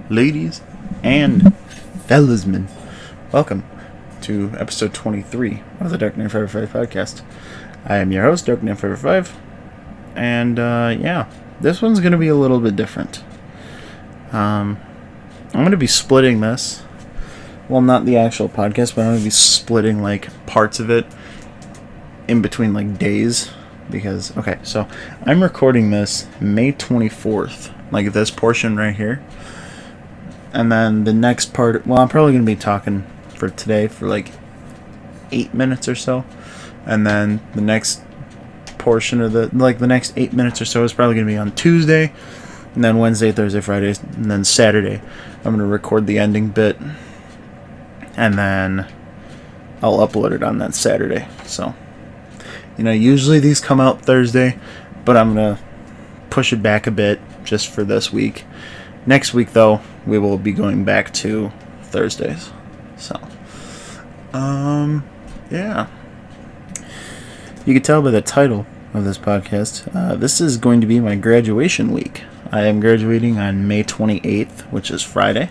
ladies and fellasmen, welcome to episode 23 of the Darknight545 podcast. I am your host, Darknight545, and this one's going to be a little bit different. I'm going to be splitting this, well, not the actual podcast, but I'm going to be splitting like parts of it in between like days, because, okay, so I'm recording this May 24th, like this portion right here. And then the next part, well, I'm probably going to be talking for today for like 8 minutes or so. And then the next portion of the next 8 minutes or so is probably going to be on Tuesday. And then Wednesday, Thursday, Friday, and then Saturday, I'm going to record the ending bit. And then I'll upload it on that Saturday. So, usually these come out Thursday, but I'm going to push it back a bit just for this week. Next week, though, we will be going back to Thursdays. So, yeah. You can tell by the title of this podcast, this is going to be my graduation week. I am graduating on May 28th, which is Friday.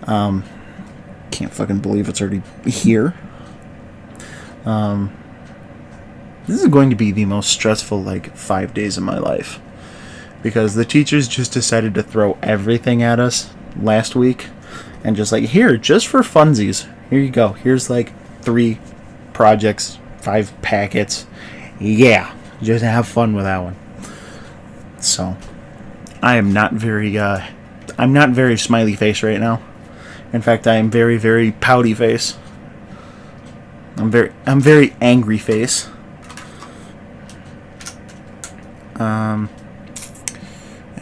Can't fucking believe it's already here. This is going to be the most stressful, 5 days of my life. Because the teachers just decided to throw everything at us last week. And just here, just for funsies, here you go. Here's 3 projects, 5 packets. Yeah, just have fun with that one. So, I am not very, I'm not very smiley face right now. In fact, I am very, very pouty face. I'm very angry face.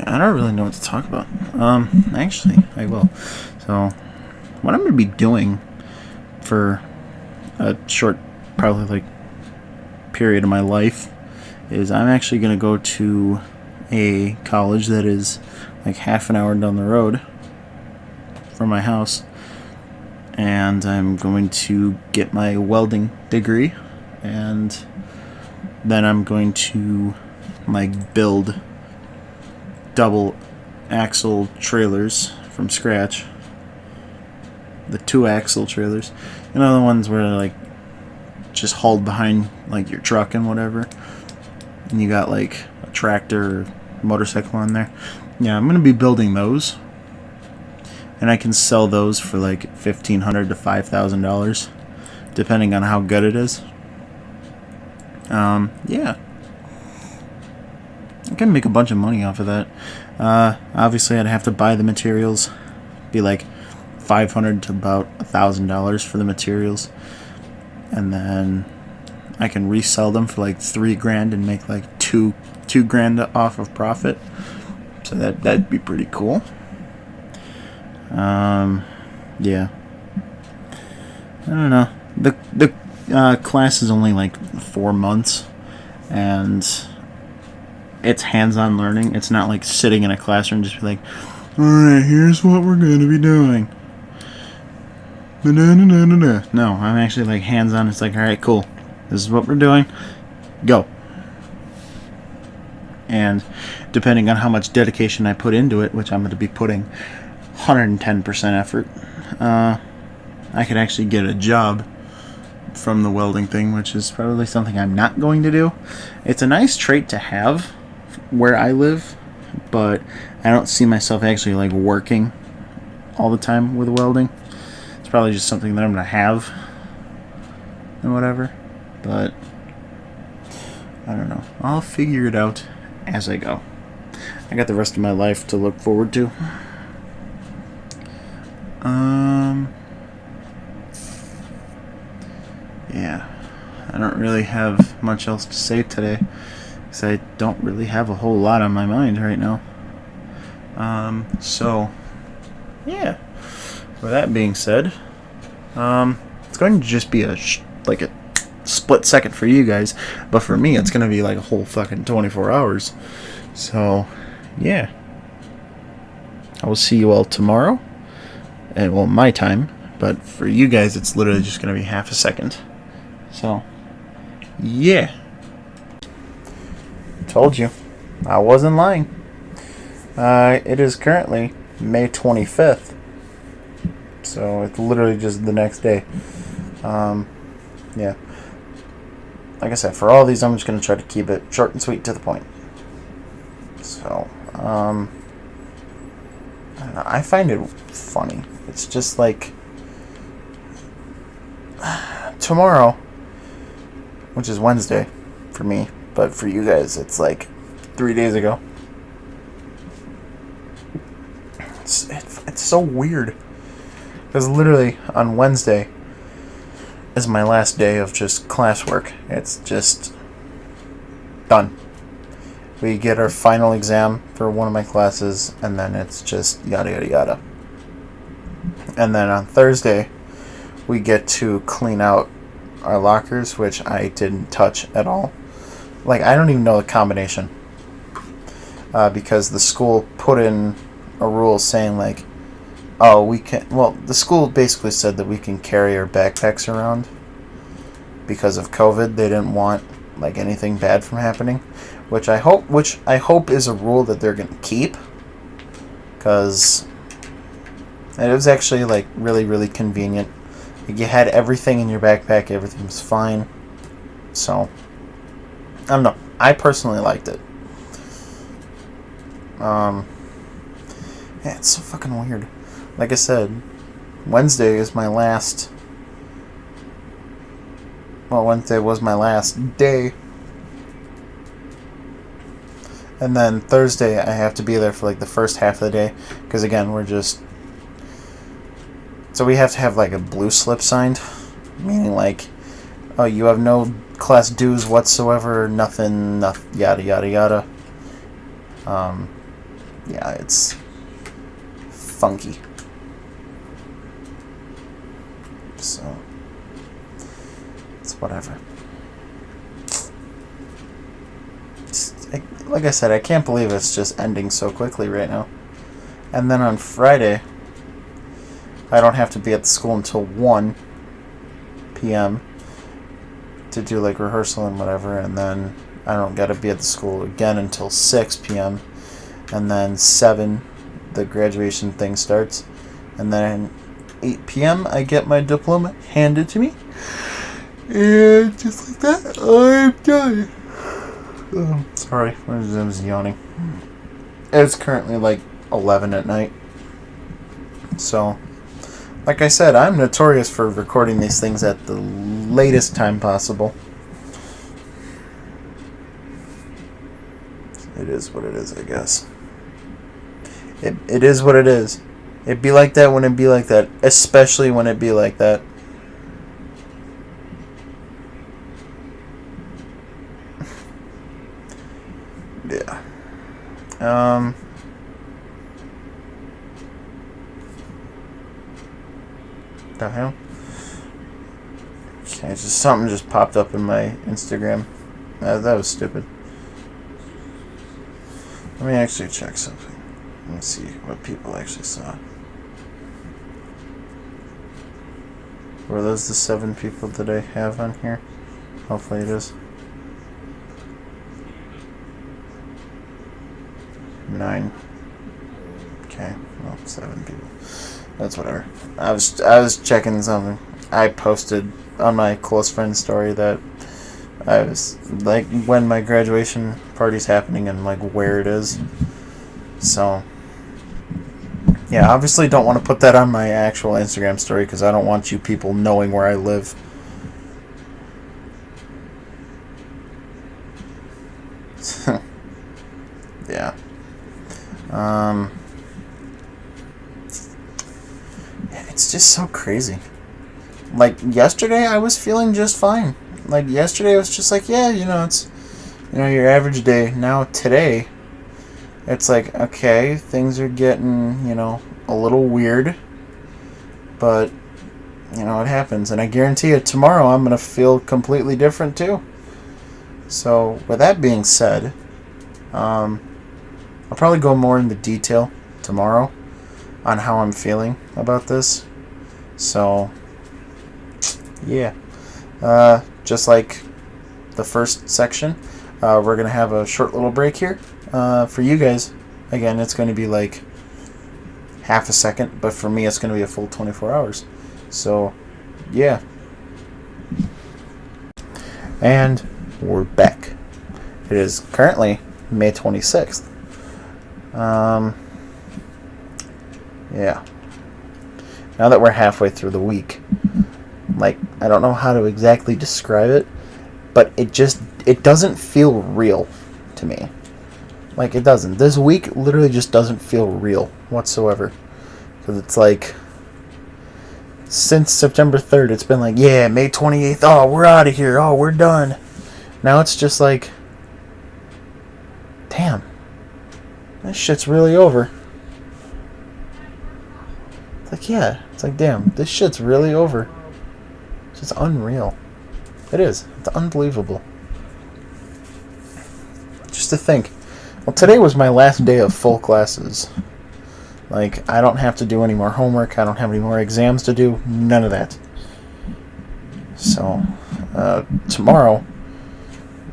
I don't really know what to talk about. Actually, I will. So, what I'm going to be doing for a short, probably period of my life is I'm actually going to go to a college that is half an hour down the road from my house, and I'm going to get my welding degree, and then I'm going to build double axle trailers from scratch. The 2-axle trailers, the ones where just hauled behind your truck and whatever, and you got a tractor or motorcycle on there. Yeah, I'm gonna be building those, and I can sell those for $1,500 to $5,000 depending on how good it is. Yeah, I can make a bunch of money off of that. Obviously I'd have to buy the materials, be $500 to about $1,000 for the materials, and then I can resell them for $3,000 and make $2,000 off of profit. So that'd be pretty cool. Yeah. I don't know. The class is only 4 months, and it's hands-on learning. It's not sitting in a classroom just be alright, here's what we're going to be doing. No, I'm actually hands-on. It's alright, cool. This is what we're doing. Go. And depending on how much dedication I put into it, which I'm going to be putting 110% effort, I could actually get a job from the welding thing, which is probably something I'm not going to do. It's a nice trait to have where I live, but I don't see myself actually working all the time with welding. It's probably just something that I'm going to have and whatever, but I don't know. I'll figure it out as I go. I got the rest of my life to look forward to. Yeah, I don't really have much else to say today, because I don't really have a whole lot on my mind right now. So, yeah, with that being said, it's going to just be a split second for you guys, but for me it's going to be a whole fucking 24 hours. So, yeah, I will see you all tomorrow, and my time, but for you guys it's literally just going to be half a second. So, yeah. Told you. I wasn't lying. It is currently May 25th. So it's literally just the next day. Yeah. Like I said, for all these, I'm just going to try to keep it short and sweet to the point. So, I don't know. I find it funny. It's just like tomorrow, which is Wednesday for me, but for you guys, it's like 3 days ago. It's so weird. Because literally on Wednesday is my last day of just classwork. It's just done. We get our final exam for one of my classes, and then it's just yada yada yada. And then on Thursday, we get to clean out our lockers, which I didn't touch at all. Like, I don't even know the combination. Because the school put in a rule saying, like, oh, we can... Well, the school basically said that we can carry our backpacks around because of COVID. They didn't want, like, anything bad from happening, which I hope is a rule that they're going to keep, because it was actually, like, really, really convenient. Like, you had everything in your backpack. Everything was fine. So, I don't know. I personally liked it. Yeah, it's so fucking weird. Like I said, Wednesday is my last... Well, Wednesday was my last day. And then Thursday, I have to be there for, like, the first half of the day. Because, again, we're just... So we have to have, like, a blue slip signed. Meaning, like, oh, you have no class dues whatsoever, nothing yada, yada, yada. Yeah, it's funky. So, it's whatever. Like I said, I can't believe it's just ending so quickly right now. And then on Friday, I don't have to be at the school until 1 p.m. to do, like, rehearsal and whatever, and then I don't gotta be at the school again until 6 p.m. And then 7, the graduation thing starts. And then 8 p.m. I get my diploma handed to me. And just like that, I'm done. Oh, sorry, I was yawning. It's currently like 11 at night. So, like I said, I'm notorious for recording these things at the latest time possible. It is what it is, I guess. It is what it is. It be like that when it be like that. Especially when it be like that. Yeah. The hell? Okay, something just popped up in my Instagram. That was stupid. Let me actually check something. Let's see what people actually saw. Were those the 7 people that I have on here? Hopefully it is. 9. Okay, well, 7 people. That's whatever. I was checking something. I posted on my close friend story that I was, like, when my graduation party's happening and, like, where it is. So, yeah, obviously don't want to put that on my actual Instagram story because I don't want you people knowing where I live. Yeah. It's just so crazy. Like, yesterday I was feeling just fine. Like, yesterday I was just like, yeah, it's, your average day. Now, today, it's like, okay, things are getting, a little weird. But, it happens. And I guarantee you, tomorrow I'm going to feel completely different, too. So, with that being said, I'll probably go more into detail tomorrow on how I'm feeling about this. So, yeah. Just like the first section, we're going to have a short little break here. For you guys, again, it's going to be like half a second, but for me it's going to be a full 24 hours. So, yeah. And we're back. It is currently May 26th. Yeah. Now that we're halfway through the week, like, I don't know how to exactly describe it, but it doesn't feel real to me. Like, it doesn't. This week literally just doesn't feel real whatsoever. Because it's like, since September 3rd, it's been like, yeah, May 28th, oh, we're out of here, oh, we're done. Now it's just like, damn, this shit's really over. It's like, yeah, it's like, damn, this shit's really over. It's just unreal. It is. It's unbelievable. Just to think. Well, today was my last day of full classes. Like, I don't have to do any more homework. I don't have any more exams to do. None of that. So, tomorrow,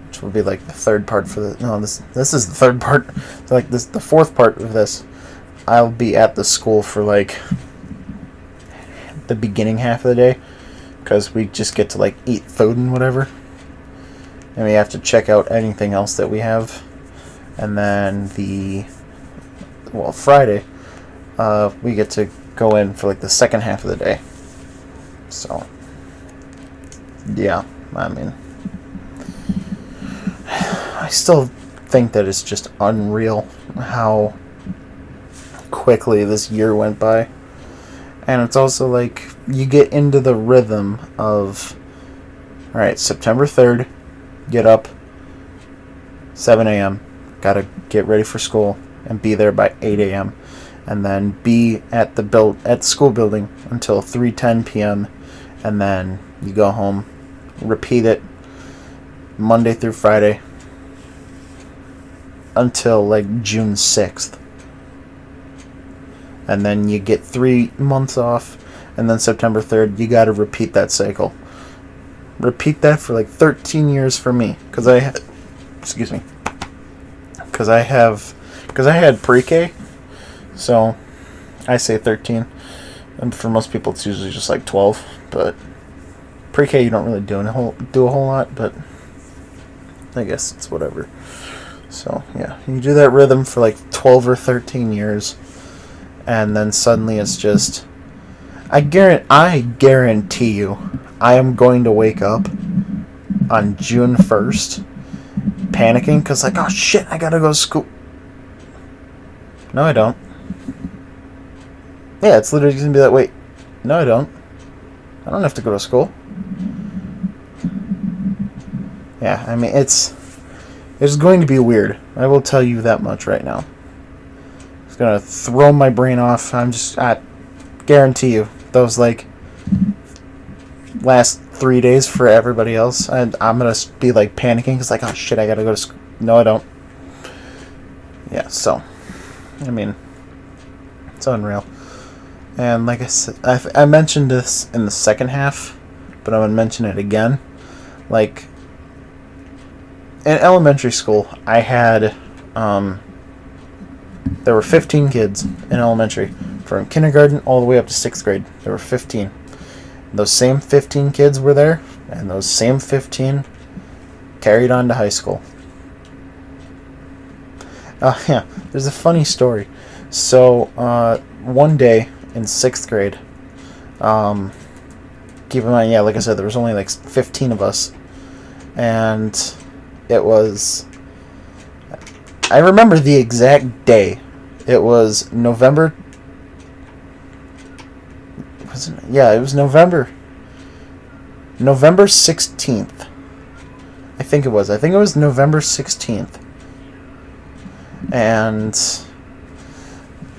which will be like the third part for the... No, this is the third part. Like, the fourth part of this. I'll be at the school for, like, the beginning half of the day. Because we just get to, like, eat food and whatever. And we have to check out anything else that we have. And then Friday, we get to go in for like the second half of the day. So, yeah, I mean, I still think that it's just unreal how quickly this year went by. And it's also like, you get into the rhythm of, alright, September 3rd, get up, 7 a.m., gotta get ready for school and be there by 8 a.m. and then be at the school building until 3:10 p.m. and then you go home, repeat it Monday through Friday until like June 6th. And then you get 3 months off, and then September 3rd you gotta repeat that cycle. Repeat that for like 13 years for me, because I had pre-K, so I say 13, and for most people it's usually just like 12, but pre-K you don't really do a whole lot, but I guess it's whatever. So yeah, you do that rhythm for like 12 or 13 years, and then suddenly it's just, I guarantee you, I am going to wake up on June 1st panicking because, like, oh shit, I gotta go to school. No, I don't. Yeah, it's literally gonna be that. Wait, no, I don't have to go to school. Yeah, I mean, it's going to be weird. I will tell you that much right now. It's gonna throw my brain off. I guarantee you, those like last 3 days for everybody else, and I'm gonna be like panicking because, like, oh shit, I gotta go to school. No, I don't. Yeah, so I mean, it's unreal. And like I said, I mentioned this in the second half, but I'm gonna mention it again. Like, in elementary school, I had there were 15 kids in elementary, from kindergarten all the way up to 6th grade. There were 15. Those same 15 kids were there, and those same 15 carried on to high school. Yeah, there's a funny story. So, one day in 6th grade, keep in mind, yeah, like I said, there was only like 15 of us, and it was, I remember the exact day. It was November. It was November 16th. I think it was November 16th. And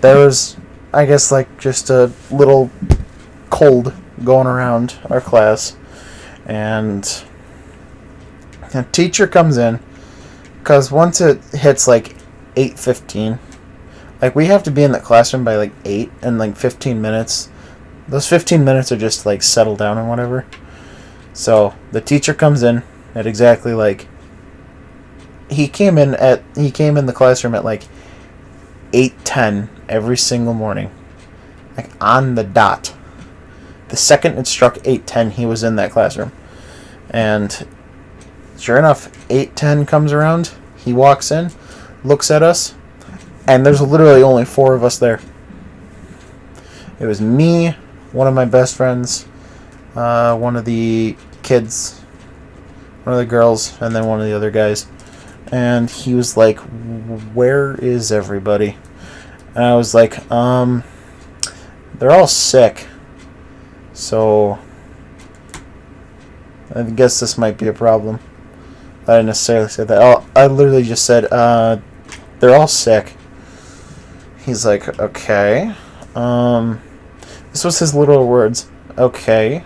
there was, I guess, like, just a little cold going around our class. And a teacher comes in, because once it hits like 8:15, like, we have to be in the classroom by like 8 and like 15 minutes. Those 15 minutes are just like settle down and whatever. So the teacher comes in at exactly like, he came in the classroom at like 8:10 every single morning. like on the dot. The second it struck 8:10, he was in that classroom. And sure enough, 8:10 comes around, he walks in, looks at us, and there's literally only 4 of us there. It was me, one of my best friends, one of the kids, one of the girls, and then one of the other guys. And he was like, "Where is everybody?" And I was like, they're all sick. So I guess this might be a problem. I didn't necessarily say that. I literally just said, they're all sick. He's like, okay. This was his literal words. Okay.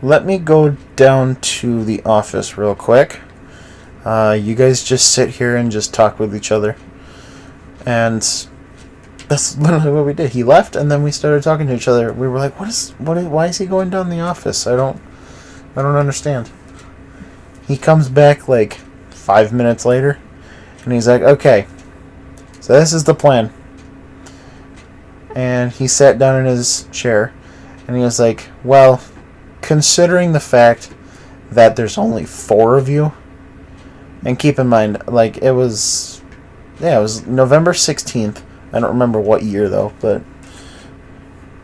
Let me go down to the office real quick. You guys just sit here and just talk with each other. And that's literally what we did. He left, and then we started talking to each other. We were like, why is he going down the office? I don't understand. He comes back like 5 minutes later, and he's like, okay, so this is the plan. And he sat down in his chair, and he was like, well, considering the fact that there's only 4 of you, and keep in mind, like, it was November 16th. I don't remember what year, though, but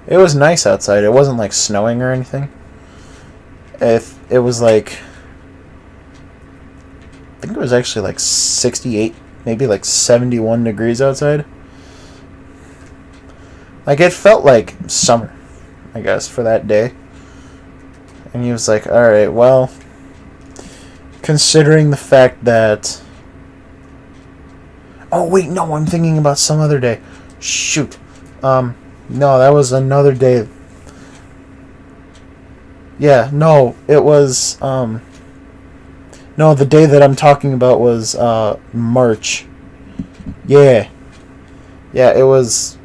it was nice outside. It wasn't, like, snowing or anything. If it was, like, I think it was actually, like, 68, maybe, like, 71 degrees outside. Like, it felt like summer, I guess, for that day. And he was like, alright, well, considering the fact that... Oh, wait, no, I'm thinking about some other day. Shoot. No, that was another day. Yeah, no, it was, no, the day that I'm talking about was, March. Yeah. Yeah, it was...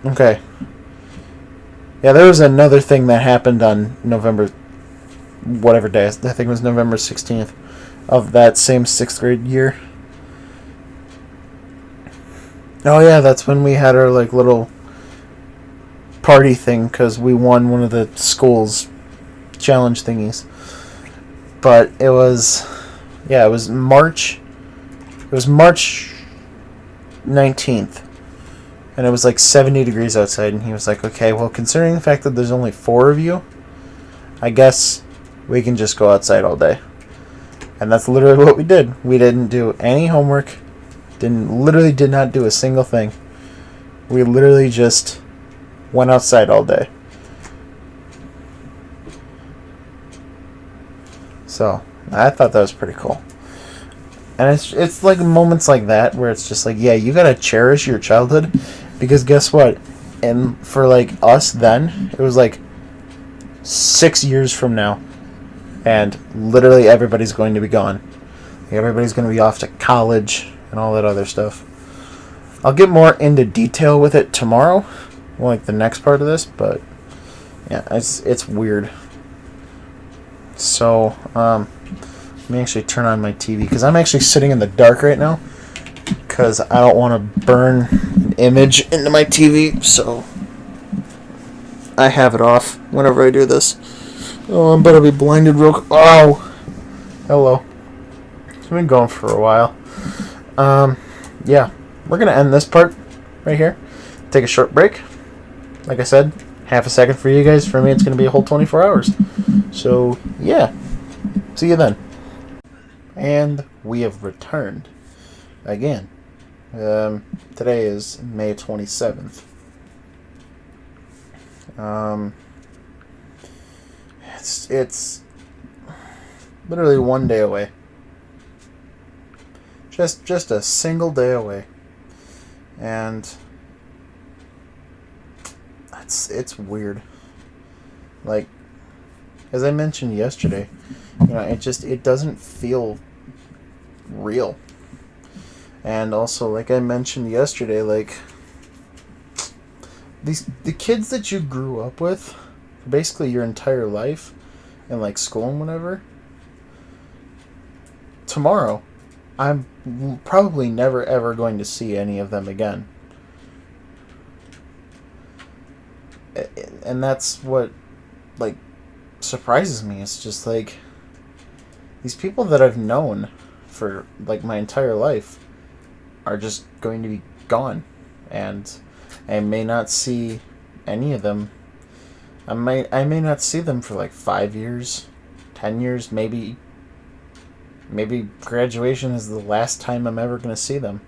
Okay. Yeah, there was another thing that happened on November... whatever day. I think it was November 16th of that same 6th grade year. Oh yeah, that's when we had our like little party thing because we won one of the school's challenge thingies. But it was, yeah, it was March 19th, and it was like 70 degrees outside, and he was like, okay, well, considering the fact that there's only 4 of you, I guess we can just go outside all day. And that's literally what we did. We didn't do any homework. Literally did not do a single thing. We literally just went outside all day. So, I thought that was pretty cool. And it's like moments like that where it's just like, yeah, you gotta cherish your childhood, because guess what? And for like us then, it was like 6 years from now, and literally everybody's going to be gone. Everybody's going to be off to college and all that other stuff. I'll get more into detail with it tomorrow, like the next part of this, but yeah, it's weird. So, let me actually turn on my TV, because I'm actually sitting in the dark right now, because I don't want to burn an image into my TV, so I have it off whenever I do this. Oh, I'm about to be blinded real quick. Oh! Hello. It's been going for a while. Yeah, we're going to end this part right here. Take a short break. Like I said, half a second for you guys. For me, it's going to be a whole 24 hours. So, yeah. See you then. And we have returned again. Today is May 27th. It's literally one day away. Just a single day away. And it's weird. Like, as I mentioned yesterday, it doesn't feel real. And also, like I mentioned yesterday, like, the kids that you grew up with basically your entire life in like school and whatever, tomorrow I'm probably never ever going to see any of them again. And that's what, like, surprises me. It's just, like, these people that I've known for, like, my entire life are just going to be gone. And I may not see any of them. I may not see them for, like, 5 years, 10 years, maybe graduation is the last time I'm ever going to see them.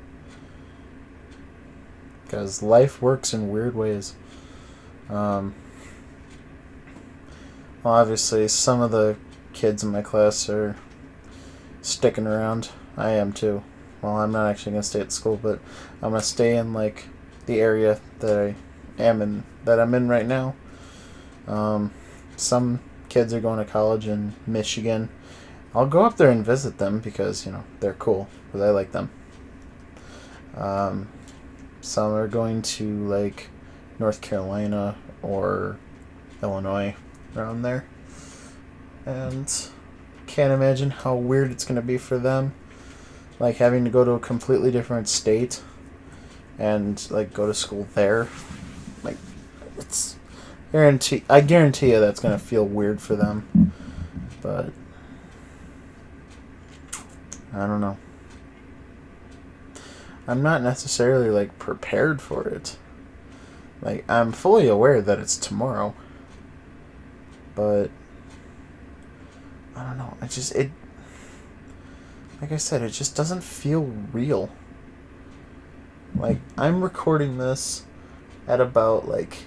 Because life works in weird ways. Well, obviously, some of the kids in my class are sticking around. I am too. Well, I'm not actually going to stay at school, but I'm going to stay in, like, the area that I'm in right now. Some kids are going to college in Michigan. I'll go up there and visit them because, they're cool, because I like them. Some are going to, like, North Carolina or Illinois, around there. And can't imagine how weird it's going to be for them, like, having to go to a completely different state and, like, go to school there. Like, I guarantee you that's going to feel weird for them. But I don't know. I'm not necessarily, like, prepared for it. Like, I'm fully aware that it's tomorrow. But I don't know. Like I said, it just doesn't feel real. Like, I'm recording this at about, like,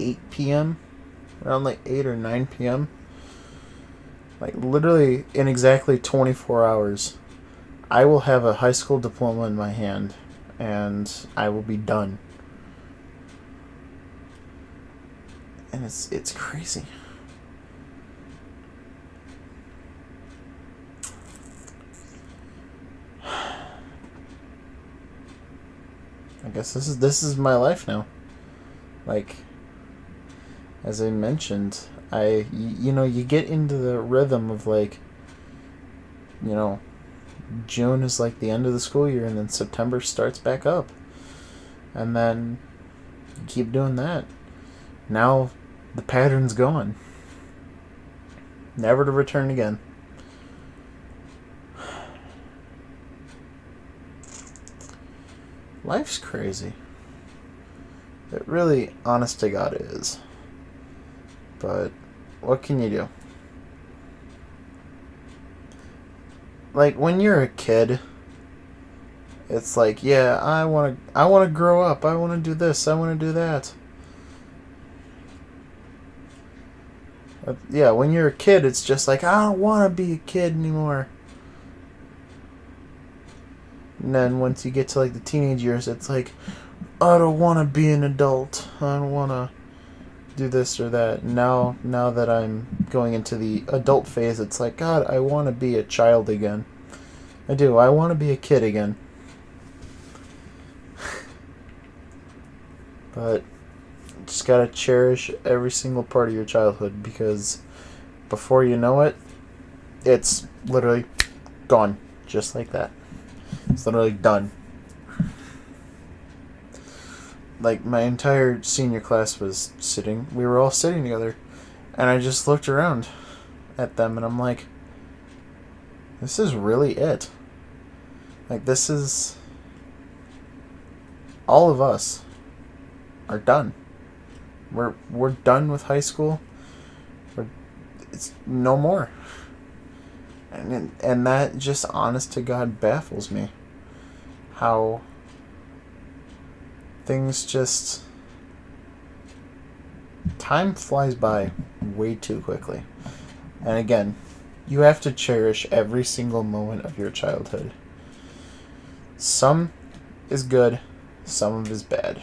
8 p.m. Around, like, 8 or 9 p.m. Like, literally, in exactly 24 hours, I will have a high school diploma in my hand, and I will be done. And it's crazy. I guess this is my life now. Like, as I mentioned, you get into the rhythm of, like, June is like the end of the school year, and then September starts back up, and then you keep doing that. Now the pattern's gone, never to return again. Life's crazy. It really, honest to God, is. But what can you do? Like, when you're a kid, it's like, yeah, I want to grow up. I want to do this. I want to do that. But yeah, when you're a kid, it's just like, I don't want to be a kid anymore. And then once you get to, like, the teenage years, it's like, I don't want to be an adult. I don't want to do this or that. Now that I'm going into the adult phase, it's like, God, I want to be a child again. I do. I want to be a kid again. But you just gotta cherish every single part of your childhood, because before you know it, it's literally gone. Just like that. It's literally done. Like, my entire senior class was we were all sitting together, and I just looked around at them, and I'm like, this is really it. Like, this is... all of us are done. We're done with high school. It's no more. And that just, honest to God, baffles me. How things just... time flies by way too quickly. And again, you have to cherish every single moment of your childhood. Some is good, some of it is bad.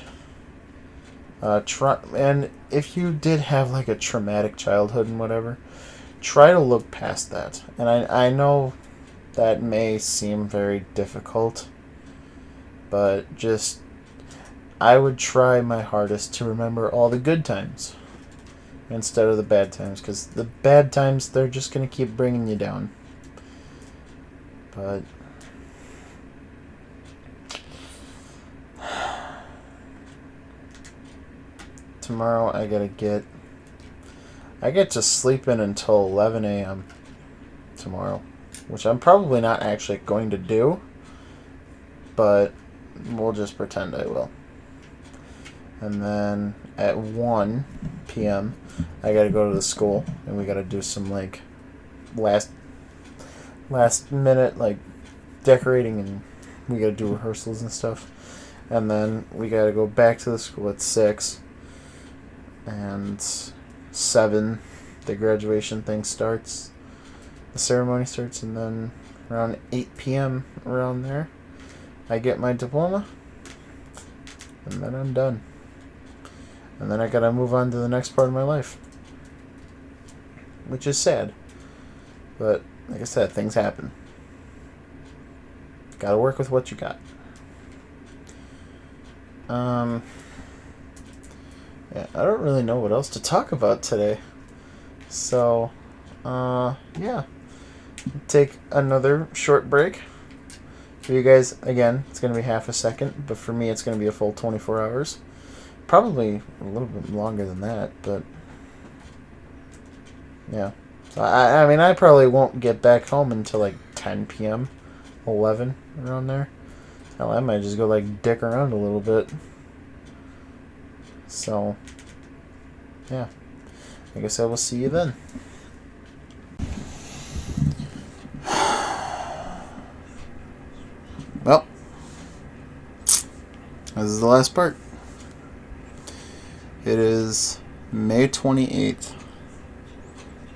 And if you did have, like, a traumatic childhood and whatever, try to look past that. And I know that may seem very difficult, but just, I would try my hardest to remember all the good times instead of the bad times, because the bad times, they're just going to keep bringing you down. But tomorrow I get to sleep in until 11 a.m. tomorrow, which I'm probably not actually going to do, but we'll just pretend I will. And then at 1 p.m. I gotta go to the school, and we gotta do some like last minute like decorating, and we gotta do rehearsals and stuff. And then we gotta go back to the school at 6, and 7 the graduation thing starts, the ceremony starts, and then around 8 p.m. around there I get my diploma, and then I'm done. And then I gotta move on to the next part of my life, which is sad. But like I said, things happen. Gotta work with what you got. Yeah, I don't really know what else to talk about today. So, yeah. Take another short break. For you guys, again, it's going to be half a second, but for me, it's going to be a full 24 hours. Probably a little bit longer than that, but yeah. So, I mean, I probably won't get back home until like 10 p.m., 11, around there. Hell, I might just go like dick around a little bit. So, yeah. I guess I will see you then. Well, this is the last part. It is May 28th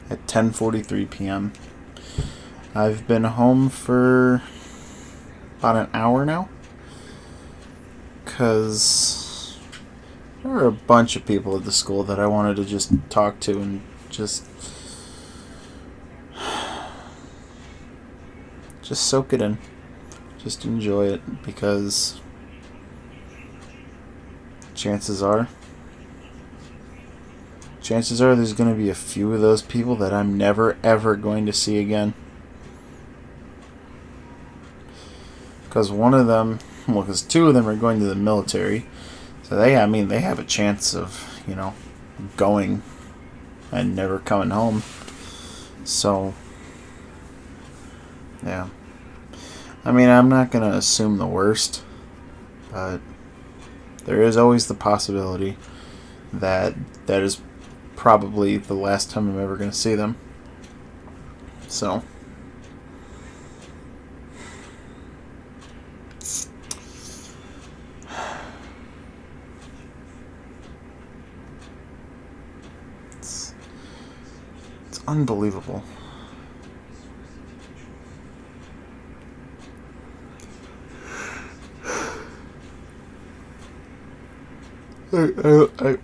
at 10:43 p.m. I've been home for about an hour now, because there were a bunch of people at the school that I wanted to just talk to and just soak it in. Just enjoy it, because chances are there's going to be a few of those people that I'm never ever going to see again. Because because 2 of them are going to the military, so they have a chance of, going and never coming home. So, yeah. I mean, I'm not going to assume the worst, but there is always the possibility that is probably the last time I'm ever going to see them. So, it's unbelievable. I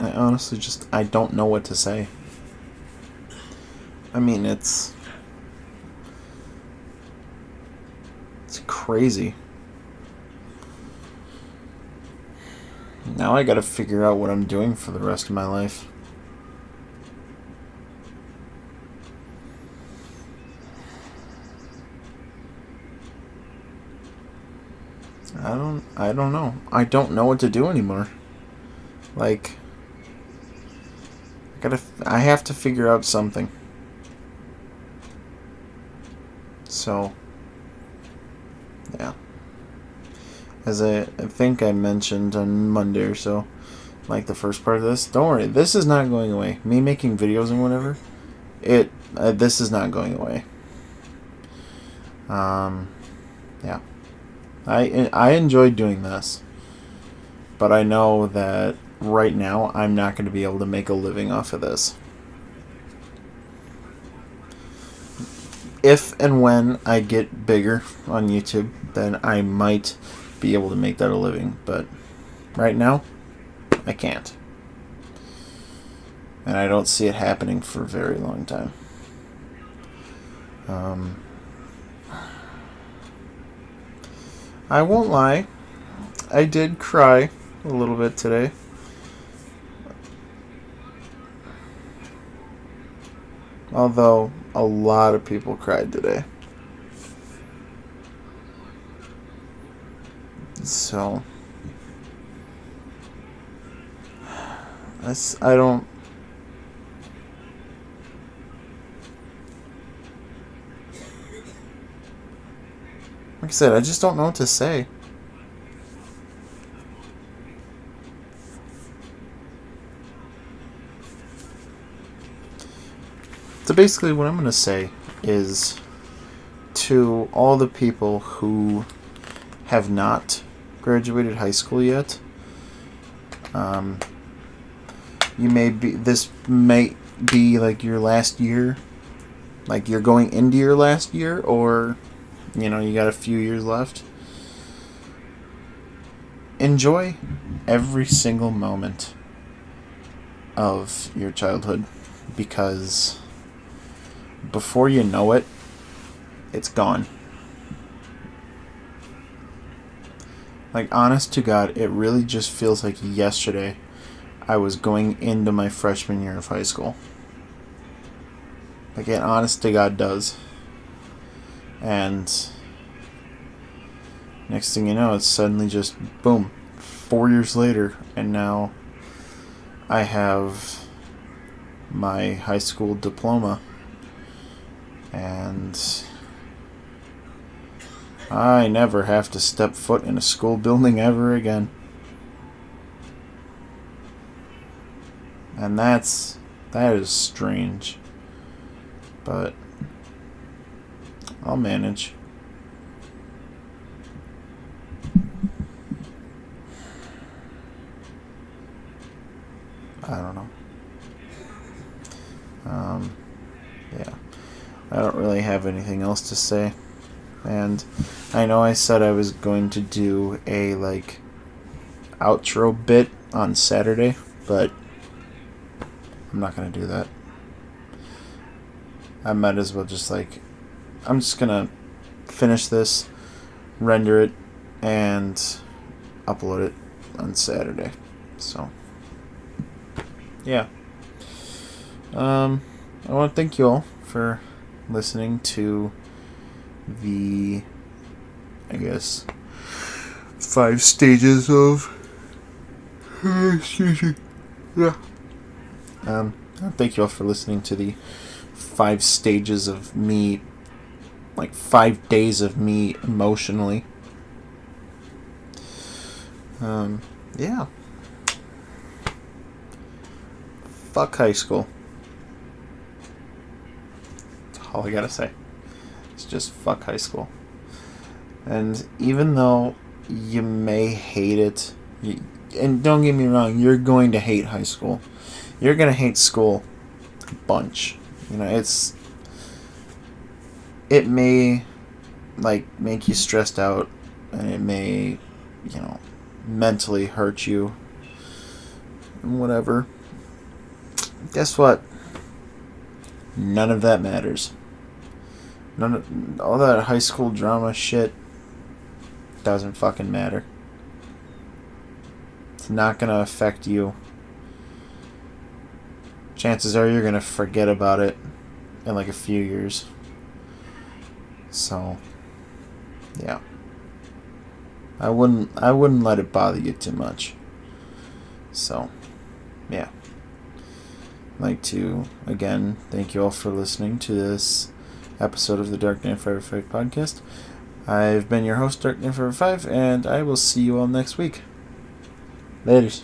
honestly I don't know what to say. I mean, it's crazy. Now I gotta figure out what I'm doing for the rest of my life. I don't know. I don't know what to do anymore. Like, I have to figure out something. So, yeah. As I think I mentioned on Monday or so, like the first part of this, don't worry, this is not going away. Me making videos and whatever, this is not going away. Yeah. I enjoyed doing this, but I know that right now I'm not going to be able to make a living off of this. If and when I get bigger on YouTube, then I might be able to make that a living, but right now I can't, and I don't see it happening for a very long time. I won't lie, I did cry a little bit today. Although a lot of people cried today. So, I don't. Like I said, I just don't know what to say. So basically, what I'm going to say is to all the people who have not graduated high school yet, this may be like your last year, like you're going into your last year, or you got a few years left. Enjoy every single moment of your childhood, because before you know it, it's gone. Like, honest to God, it really just feels like yesterday I was going into my freshman year of high school. Like, it honest to God does. And next thing you know, it's suddenly just, boom, 4 years later, and now I have my high school diploma. And I never have to step foot in a school building ever again. And that is strange. But I'll manage. I don't know. Yeah. I don't really have anything else to say. And I know I said I was going to do a, outro bit on Saturday, but I'm not going to do that. I might as well just, I'm just going to finish this, render it, and upload it on Saturday. So, yeah. I want to thank you all for listening to the, 5 stages of thank you all for listening to the 5 stages of me, 5 days of me emotionally. Yeah. Fuck high school. That's all I gotta say. It's just fuck high school. And even though you may hate it, and don't get me wrong, you're going to hate high school. You're going to hate school a bunch. It may, make you stressed out, and it may, mentally hurt you, and whatever. Guess what? None of that matters. All that high school drama shit doesn't fucking matter. It's not gonna affect you. Chances are you're gonna forget about it in a few years. So, yeah. I wouldn't let it bother you too much. So, yeah. I'd like to, again, thank you all for listening to this episode of the Darknight545 podcast. I've been your host, Darknight545, and I will see you all next week. Laters.